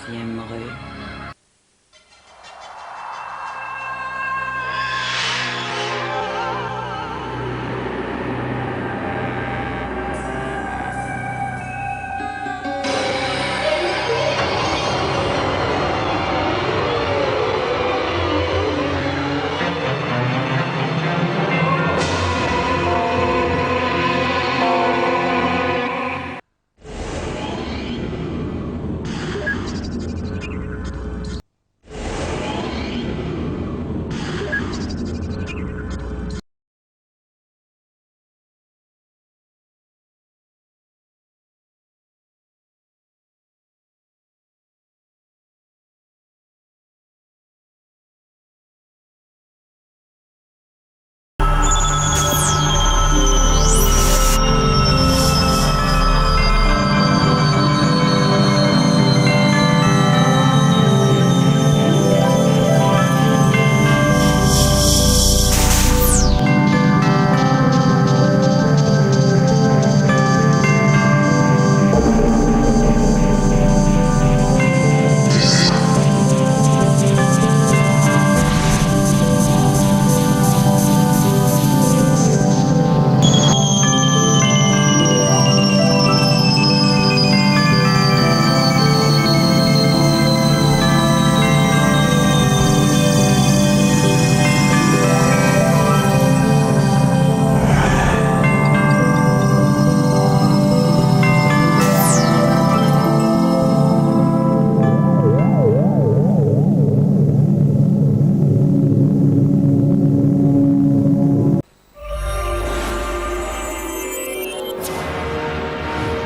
11e rue.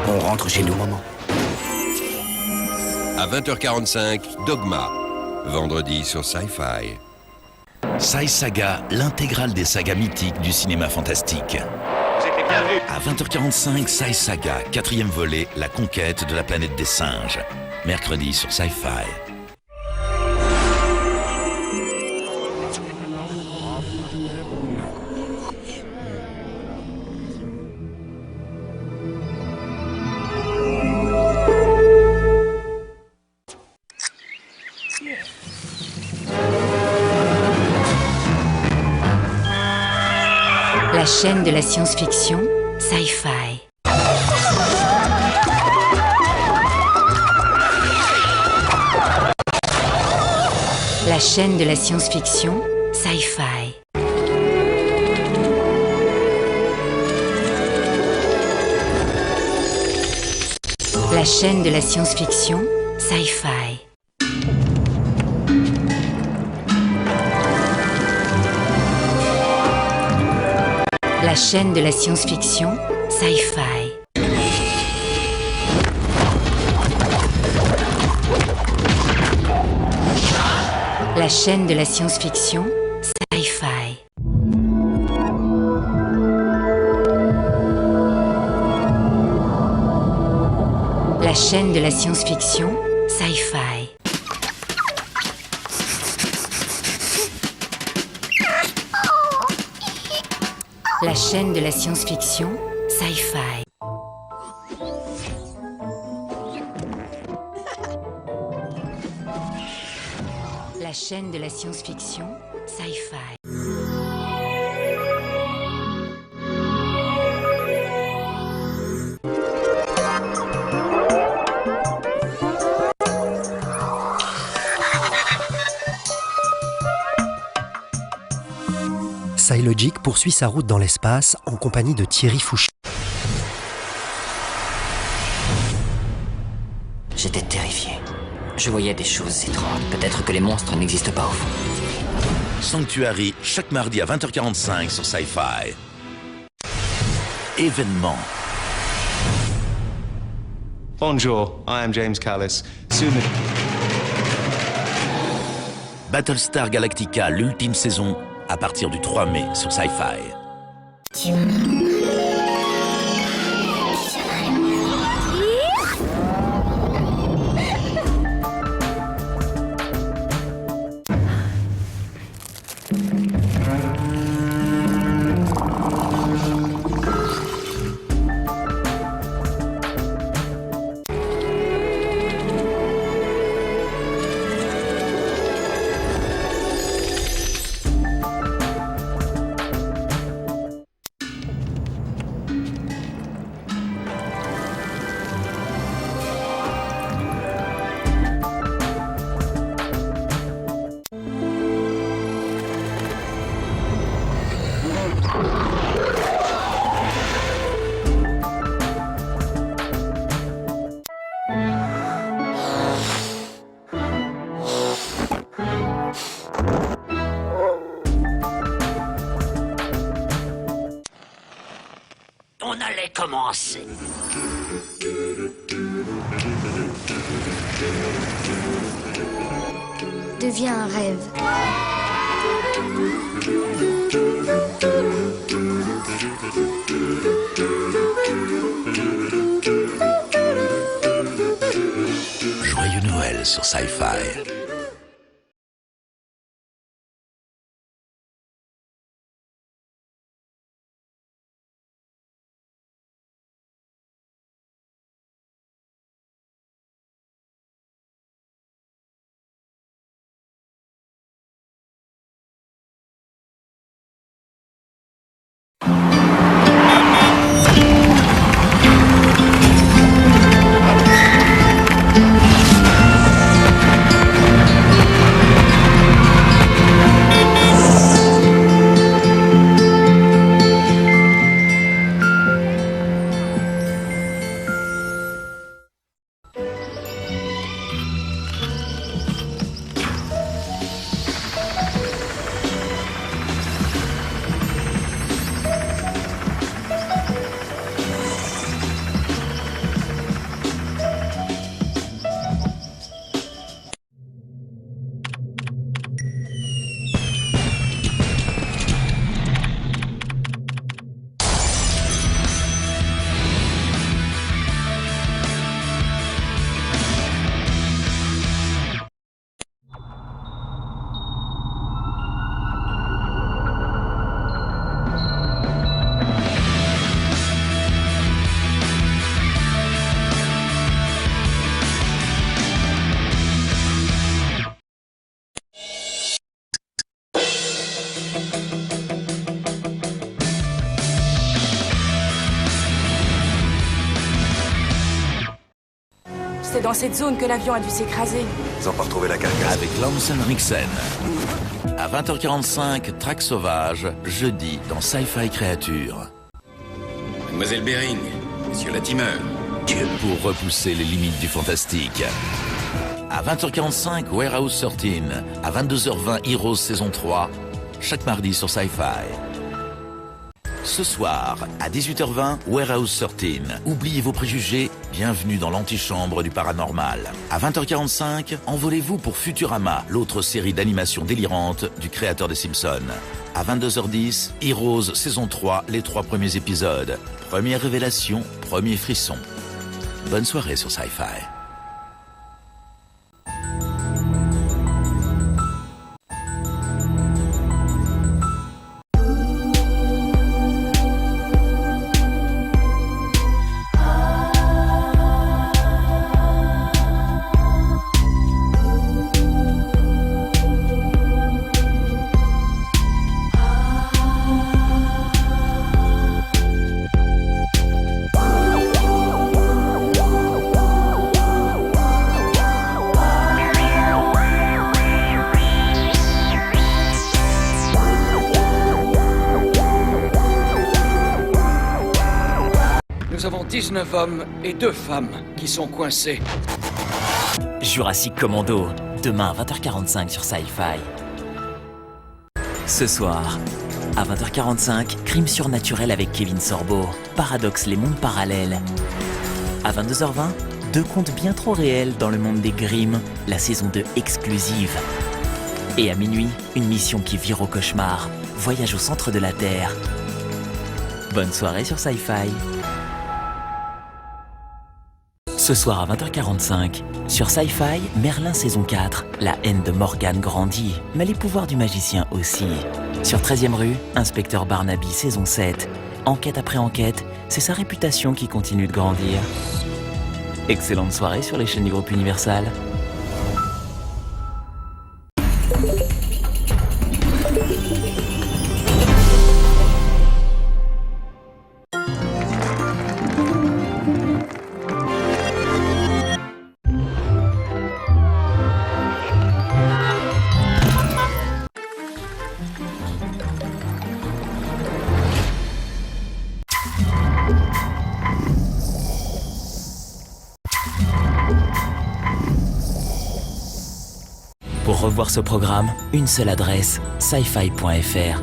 On rentre chez nous, maman. À 20h45, Dogma. Vendredi sur Sci-Fi. Sci Saga, l'intégrale des sagas mythiques du cinéma fantastique. À 20h45, Sci Saga, 4e volet, la conquête de la planète des singes. Mercredi sur Sci-Fi. La chaîne de la science-fiction, Sci-Fi. La chaîne de la science-fiction, Sci-Fi. La chaîne de la science-fiction, Sci-Fi. La chaîne de la science-fiction, Sci-Fi. La chaîne de la science-fiction, Sci-Fi. La chaîne de la science-fiction, Sci-Fi. La chaîne de la science-fiction, Sci-Fi. La chaîne de la science-fiction, Sci-Fi. Sci-Logic poursuit sa route dans l'espace en compagnie de Thierry Fouché. J'étais terrifié. Je voyais des choses étranges. Peut-être que les monstres n'existent pas au fond. Sanctuary, chaque mardi à 20h45 sur Sci-Fi. Événement. Bonjour, I am James Callis. Soon... Battlestar Galactica, l'ultime saison, à partir du 3 mai sur Sci-Fi. on allait commencer. Devient un rêve. Joyeux Noël sur Sci-Fi. C'est dans cette zone que l'avion a dû s'écraser. Ils ont pas retrouvé la carcasse. Avec Lance Henriksen. À 20h45, Traque sauvage, jeudi, dans Sci-Fi Créature. Mademoiselle Bering, Monsieur Latimer. Pour repousser les limites du fantastique. À 20h45, Warehouse 13. À 22h20, Heroes saison 3. Chaque mardi sur Sci-Fi. Ce soir, à 18h20, Warehouse 13. Oubliez vos préjugés, bienvenue dans l'antichambre du paranormal. À 20h45, envolez-vous pour Futurama, l'autre série d'animation délirante du créateur des Simpsons. À 22h10, Heroes saison 3, les 3 premiers épisodes. Première révélation, premier frisson. Bonne soirée sur Sci-Fi. Nous avons 19 hommes et 2 femmes qui sont coincés. Jurassic Commando, demain à 20h45 sur Sci-Fi. Ce soir, à 20h45, Crime surnaturel avec Kevin Sorbo, Paradoxe les mondes parallèles. À 22h20, 2 contes bien trop réels dans le monde des Grimm, la saison 2 exclusive. Et à minuit, une mission qui vire au cauchemar, Voyage au centre de la Terre. Bonne soirée sur Sci-Fi. Ce soir à 20h45, sur Sci-Fi, Merlin saison 4, la haine de Morgane grandit, mais les pouvoirs du magicien aussi. Sur 13e rue, Inspecteur Barnaby saison 7, enquête après enquête, c'est sa réputation qui continue de grandir. Excellente soirée sur les chaînes du groupe Universal. Pour revoir ce programme, une seule adresse, sci-fi.fr.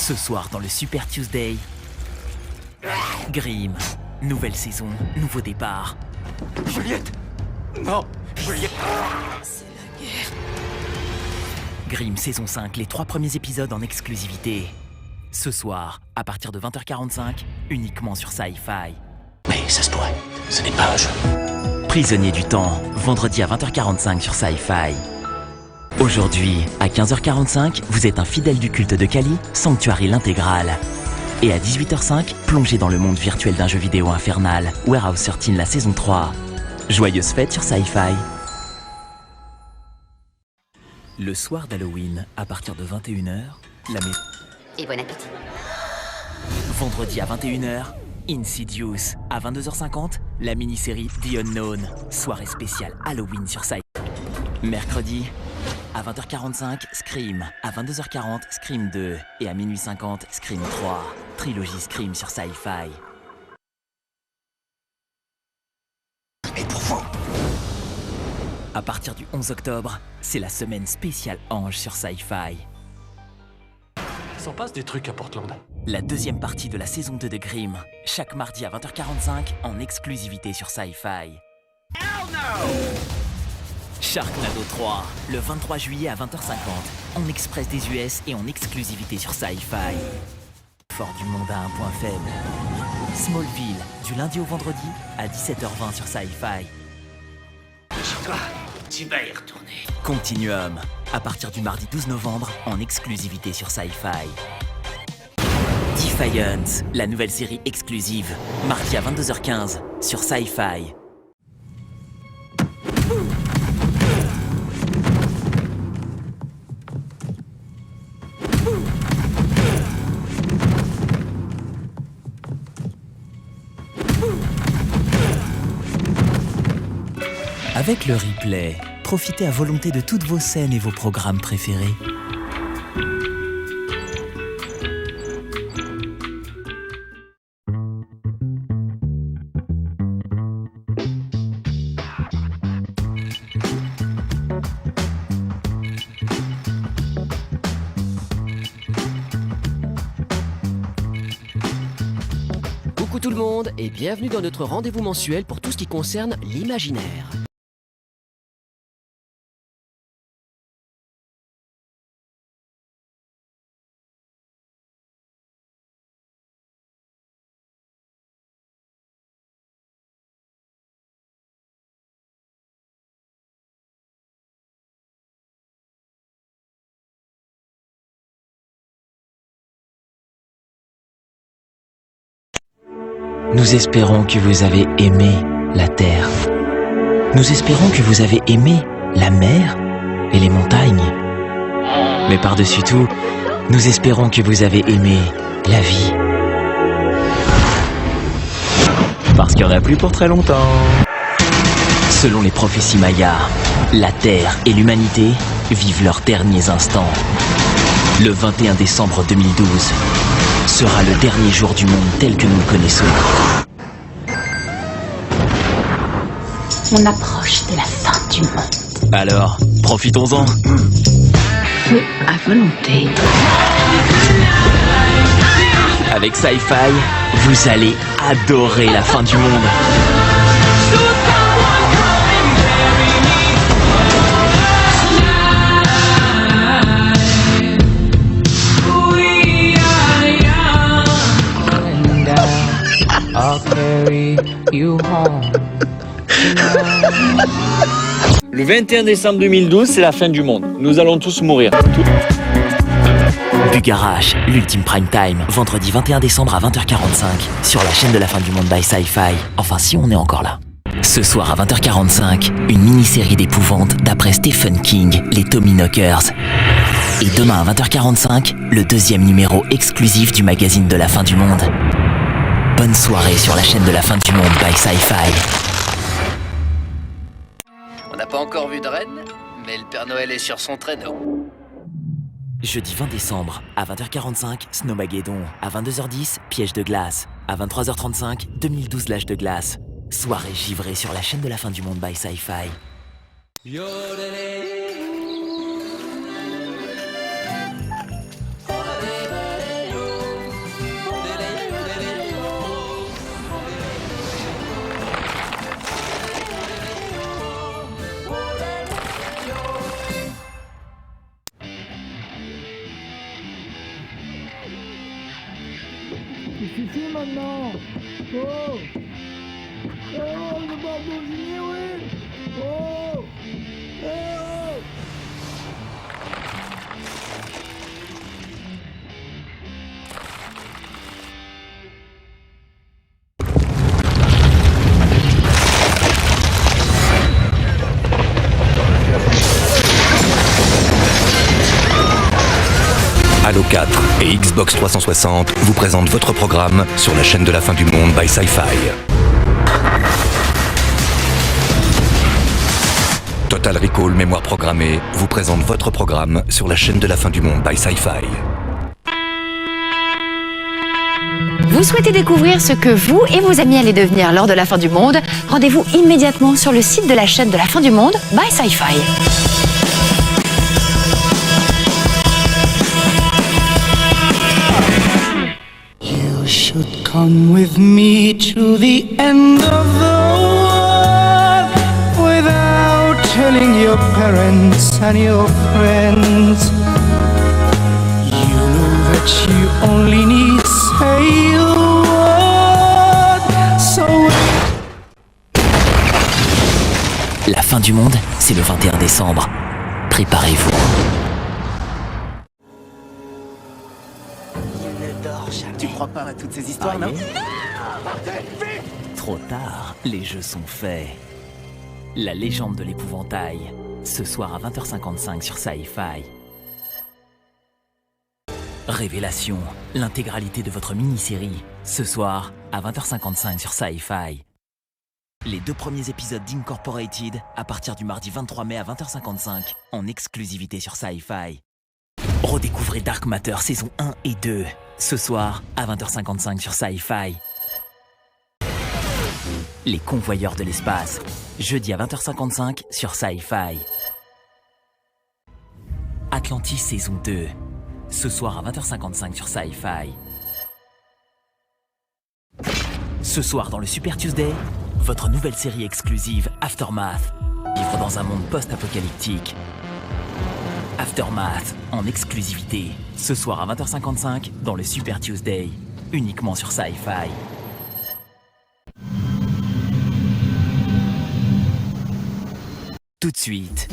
Ce soir dans le Super Tuesday, Grimm, nouvelle saison, nouveau départ. Juliette! Non! Juliette! Grimm saison 5, les 3 premiers épisodes en exclusivité. Ce soir, à partir de 20h45, uniquement sur Sci-Fi. Mais ça se pourrait. Ce n'est pas un jeu. Prisonnier du temps, vendredi à 20h45 sur Sci-Fi. Aujourd'hui, à 15h45, vous êtes un fidèle du culte de Kali, Sanctuary l'intégrale. Et à 18h05, plongez dans le monde virtuel d'un jeu vidéo infernal, Warehouse 13 la saison 3. Joyeuse fête sur Sci-Fi. Le soir d'Halloween, à partir de 21h, Et bon appétit. Vendredi à 21h, Insidious. À 22h50, la mini-série The Unknown. Soirée spéciale Halloween sur Sci-Fi. Mercredi, à 20h45, Scream. À 22h40, Scream 2. Et à minuit 50, Scream 3. Trilogie Scream sur Sci-Fi. Et pour vous. À partir du 11 octobre, c'est la semaine spéciale Ange sur Sci-Fi. Il s'en passe des trucs à Portland. La deuxième partie de la saison 2 de Grimm, chaque mardi à 20h45 en exclusivité sur Sci-Fi. Sharknado 3, le 23 juillet à 20h50, en express des US et en exclusivité sur Sci-Fi. Fort du monde à un point faible. Smallville, du lundi au vendredi à 17h20 sur Sci-Fi. Toi, tu vas y retourner. Continuum, à partir du mardi 12 novembre, en exclusivité sur Sci-Fi. Defiance, la nouvelle série exclusive, mardi à 22h15 sur Sci-Fi. Avec le replay, profitez à volonté de toutes vos scènes et vos programmes préférés. Coucou tout le monde et bienvenue dans notre rendez-vous mensuel pour tout ce qui concerne l'imaginaire. Nous espérons que vous avez aimé la terre. Nous espérons que vous avez aimé la mer et les montagnes. Mais par-dessus tout, nous espérons que vous avez aimé la vie. Parce qu'il n'y en a plus pour très longtemps. Selon les prophéties mayas, la Terre et l'humanité vivent leurs derniers instants. Le 21 décembre 2012 sera le dernier jour du monde tel que nous le connaissons. On approche de la fin du monde. Alors, profitons-en. Feu à volonté. Avec Sci-Fi, vous allez adorer la fin du monde. Le 21 décembre 2012, c'est la fin du monde. Nous allons tous mourir. Bugarach, l'ultime prime time, vendredi 21 décembre à 20h45, sur la chaîne de la fin du monde by Sci-Fi. Enfin, si on est encore là. Ce soir à 20h45, une mini-série d'épouvante d'après Stephen King, les Tommyknockers. Et demain à 20h45, le deuxième numéro exclusif du magazine de la fin du monde. Bonne soirée sur la chaîne de la fin du monde by Sci-Fi. On n'a pas encore vu de reine, mais le Père Noël est sur son traîneau. Jeudi 20 décembre, à 20h45, Snowmageddon. À 22h10, Piège de glace. À 23h35, 2012 l'âge de glace. Soirée givrée sur la chaîne de la fin du monde by Sci-Fi. maintenant. Oh. Oh, le Lamborghini, oui. Oh. Oh. Halo 4 et Xbox 360 vous présentent votre programme sur la chaîne de la fin du monde by Sci-Fi. Total Recall Mémoire Programmée vous présente votre programme sur la chaîne de la fin du monde by Sci-Fi. Vous souhaitez découvrir ce que vous et vos amis allez devenir lors de la fin du monde? Rendez-vous immédiatement sur le site de la chaîne de la fin du monde by Sci-Fi. You should come with me to the end of the world without telling your parents and your friends. You know that you only need say a word, so La fin du monde, c'est le 21 décembre. Préparez-vous. Tu crois pas à toutes ces histoires, non? Trop tard, les jeux sont faits. La légende de l'épouvantail, ce soir à 20h55 sur Sci-Fi. Révélation, l'intégralité de votre mini-série, ce soir à 20h55 sur Sci-Fi. Les 2 premiers épisodes d'Incorporated à partir du mardi 23 mai à 20h55 en exclusivité sur Sci-Fi. Redécouvrez Dark Matter saison 1 et 2 ce soir à 20h55 sur Sci-Fi. Les convoyeurs de l'espace, jeudi à 20h55 sur Sci-Fi. Atlantis saison 2, ce soir à 20h55 sur Sci-Fi. Ce soir dans le Super Tuesday, votre nouvelle série exclusive Aftermath, vivre dans un monde post-apocalyptique. Aftermath, en exclusivité, ce soir à 20h55 dans le Super Tuesday, uniquement sur Sci-Fi. Tout de suite.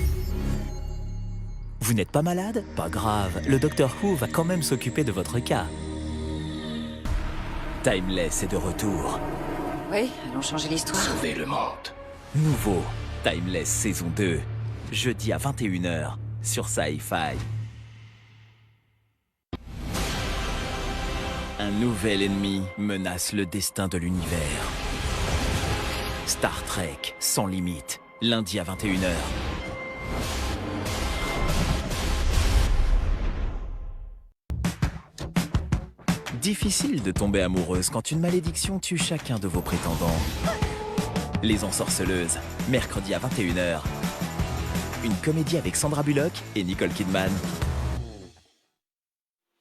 Vous n'êtes pas malade? Pas grave, le Docteur Who va quand même s'occuper de votre cas. Timeless est de retour. Oui, allons changer l'histoire. Sauver le monde. Nouveau, Timeless saison 2, jeudi à 21h sur Sci-Fi. Un nouvel ennemi menace le destin de l'univers. Star Trek sans limite, lundi à 21h. Difficile de tomber amoureuse quand une malédiction tue chacun de vos prétendants. Les Ensorceleuses, mercredi à 21h. Une comédie avec Sandra Bullock et Nicole Kidman.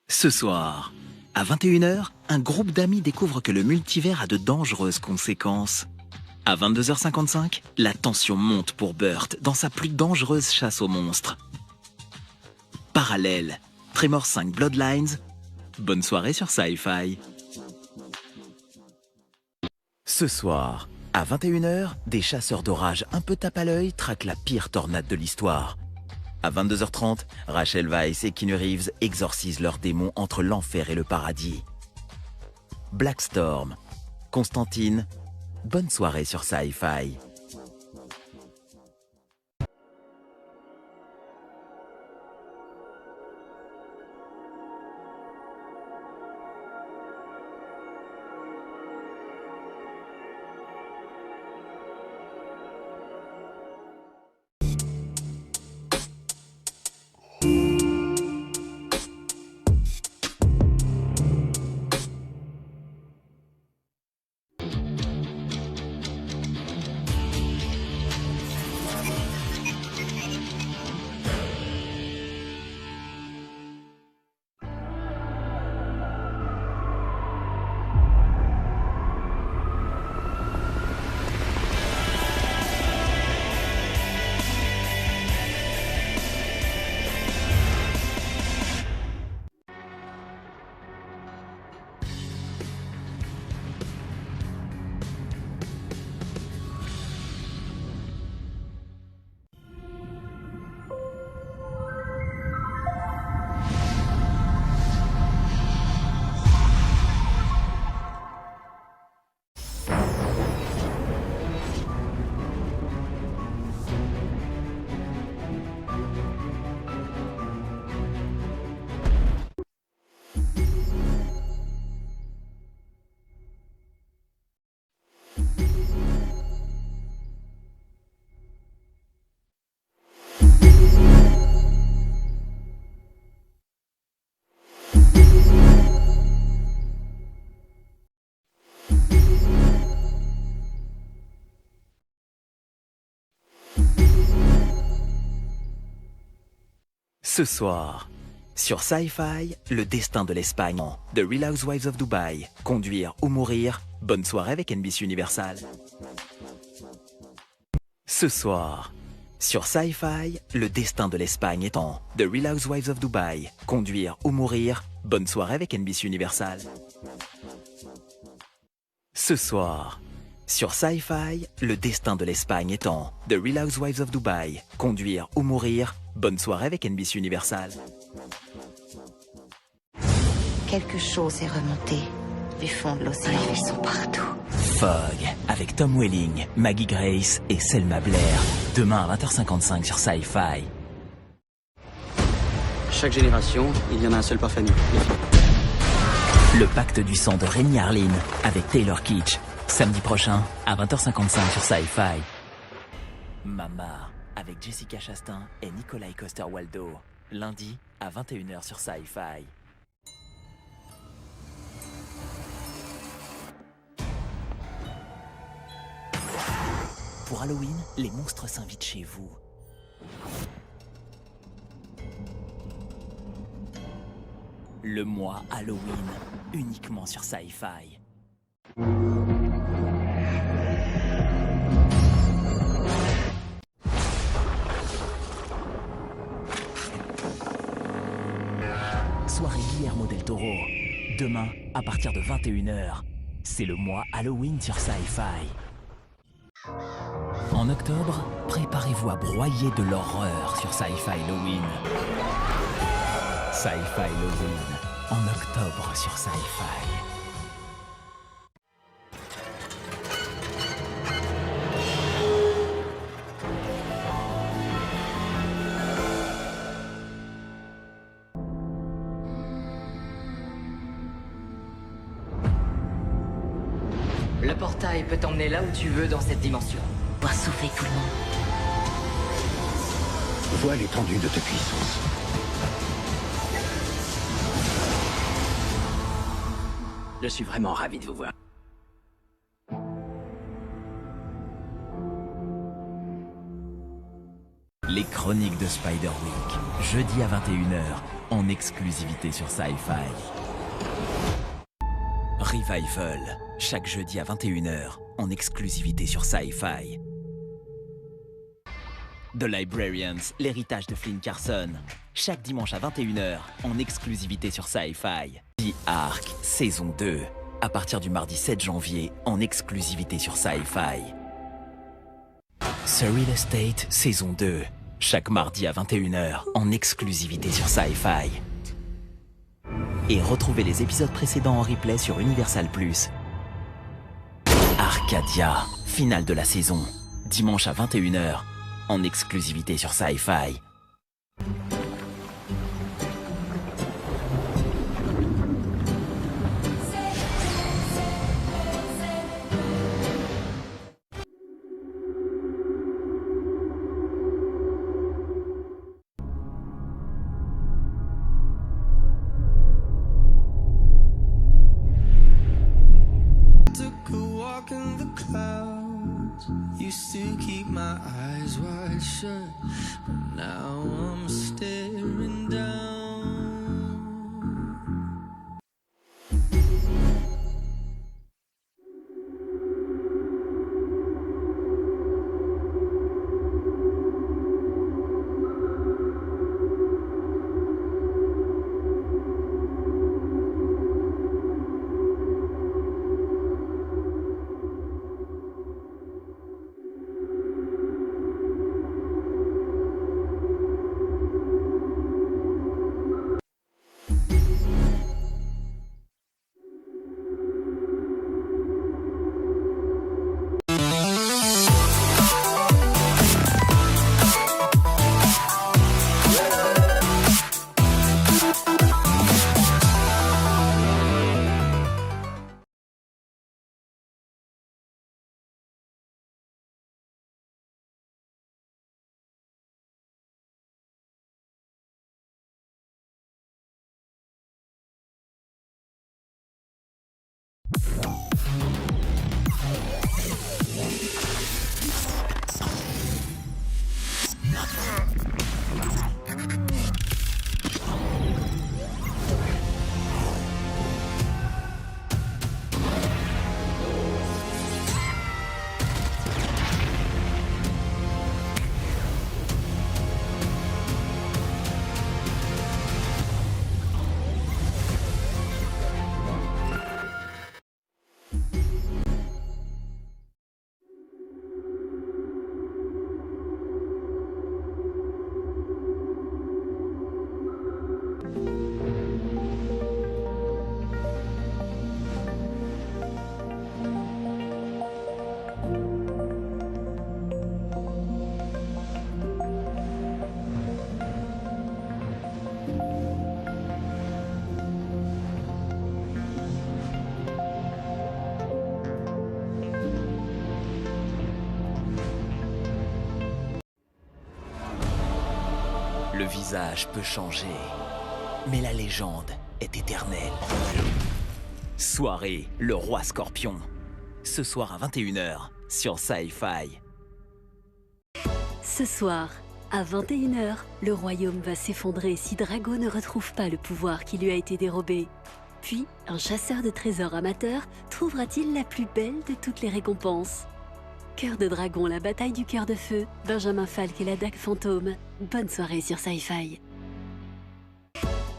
Ce soir, à 21h, un groupe d'amis découvre que le multivers a de dangereuses conséquences. À 22h55, la tension monte pour Burt dans sa plus dangereuse chasse aux monstres. Parallèle, Tremor 5 Bloodlines. Bonne soirée sur Sci-Fi. Ce soir, à 21h, des chasseurs d'orage un peu tape à l'œil traquent la pire tornade de l'histoire. À 22h30, Rachel Weisz et Keanu Reeves exorcisent leurs démons entre l'enfer et le paradis. Black Storm, Constantine, bonne soirée sur Sci-Fi. Ce soir, sur Sci-Fi, le destin de l'Espagne. The Real Housewives of Dubai. Conduire ou mourir. Bonne soirée avec NBC Universal. Ce soir, sur Sci-Fi, le destin de l'Espagne est en The Real Housewives of Dubai. Conduire ou mourir. Bonne soirée avec NBC Universal. Ce soir, sur Sci-Fi, le destin de l'Espagne est en The Real Housewives of Dubai. Conduire ou mourir. Bonne soirée avec NBC Universal. Quelque chose est remonté du fond de l'océan. Ils sont partout. Fog, avec Tom Welling, Maggie Grace et Selma Blair. Demain à 20h55 sur Sci-Fi. Chaque génération, il y en a un seul par famille. Le pacte du sang de Rémi Harlin avec Taylor Kitsch. Samedi prochain à 20h55 sur Sci-Fi. Mama avec Jessica Chastain et Nikolai Coster-Waldau. Lundi à 21h sur Sci-Fi. Pour Halloween, les monstres s'invitent chez vous. Le mois Halloween, uniquement sur Sci-Fi. Soirée Guillermo del Toro. Demain, à partir de 21h. C'est le mois Halloween sur Sci-Fi. En octobre, préparez-vous à broyer de l'horreur sur Sci-Fi Halloween. Sci-Fi Halloween, en octobre sur Sci-Fi. Le portail peut t'emmener là où tu veux dans cette dimension. Pour sauver tout le monde. Vois l'étendue de tes puissances. Je suis vraiment ravi de vous voir. Les chroniques de Spider-Week, jeudi à 21h, en exclusivité sur Sci-Fi. Revival, chaque jeudi à 21h, en exclusivité sur Sci-Fi. The Librarians, l'héritage de Flynn Carson, chaque dimanche à 21h, en exclusivité sur Sci-Fi. The Ark, saison 2, à partir du mardi 7 janvier, en exclusivité sur Sci-Fi. Surreal Estate, saison 2, chaque mardi à 21h, en exclusivité sur Sci-Fi. Et retrouvez les épisodes précédents en replay sur Universal+. Arcadia, finale de la saison, dimanche à 21h, en exclusivité sur Sci-Fi. In the clouds, used to keep my eyes wide shut, but now I'm staring down. Le visage peut changer, mais la légende est éternelle. Soirée, le roi scorpion. Ce soir à 21h sur Sci-Fi. Ce soir, à 21h, le royaume va s'effondrer si Drago ne retrouve pas le pouvoir qui lui a été dérobé. Puis, un chasseur de trésors amateur trouvera-t-il la plus belle de toutes les récompenses? Cœur de dragon, la bataille du cœur de feu, Benjamin Falk et la dague fantôme. Bonne soirée sur Sci-Fi.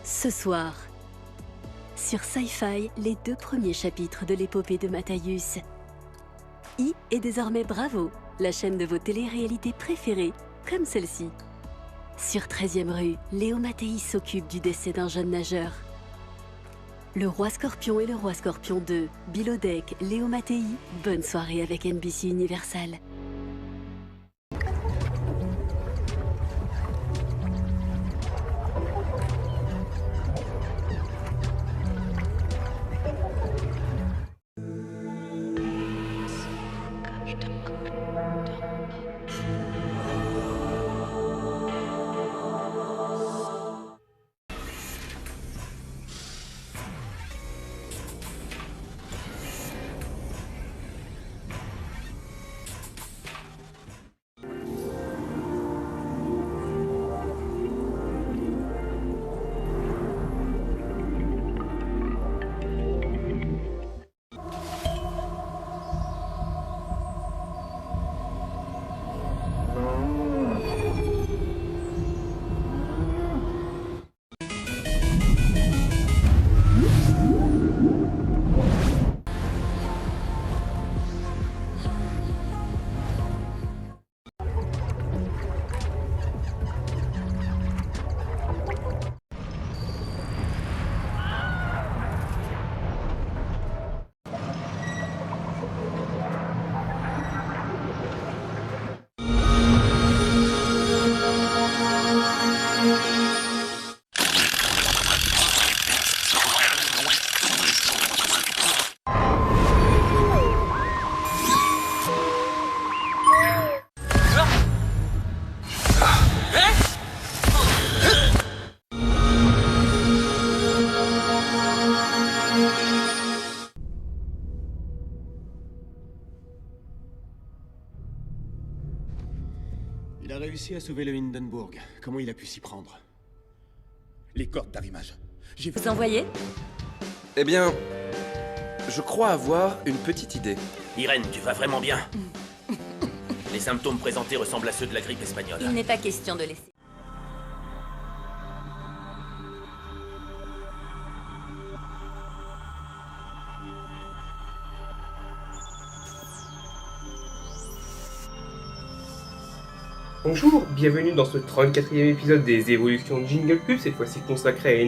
Ce soir, sur Sci-Fi, les 2 premiers chapitres de l'épopée de Matthäus. I est désormais Bravo, la chaîne de vos téléréalités préférées, comme celle-ci. Sur 13e rue, Léo Mattei s'occupe du décès d'un jeune nageur. Le Roi Scorpion et le Roi Scorpion 2, Bilodek, Léo Mattei, bonne soirée avec NBC Universal. Il a réussi à sauver le Hindenburg. Comment il a pu s'y prendre? Les cordes d'arrimage. Vous envoyez? Eh bien, je crois avoir une petite idée. Irène, tu vas vraiment bien. Les symptômes présentés ressemblent à ceux de la grippe espagnole. Il n'est pas question de laisser. Bonjour, bienvenue dans ce 34e épisode des évolutions de Jingle Pub, cette fois-ci consacré à une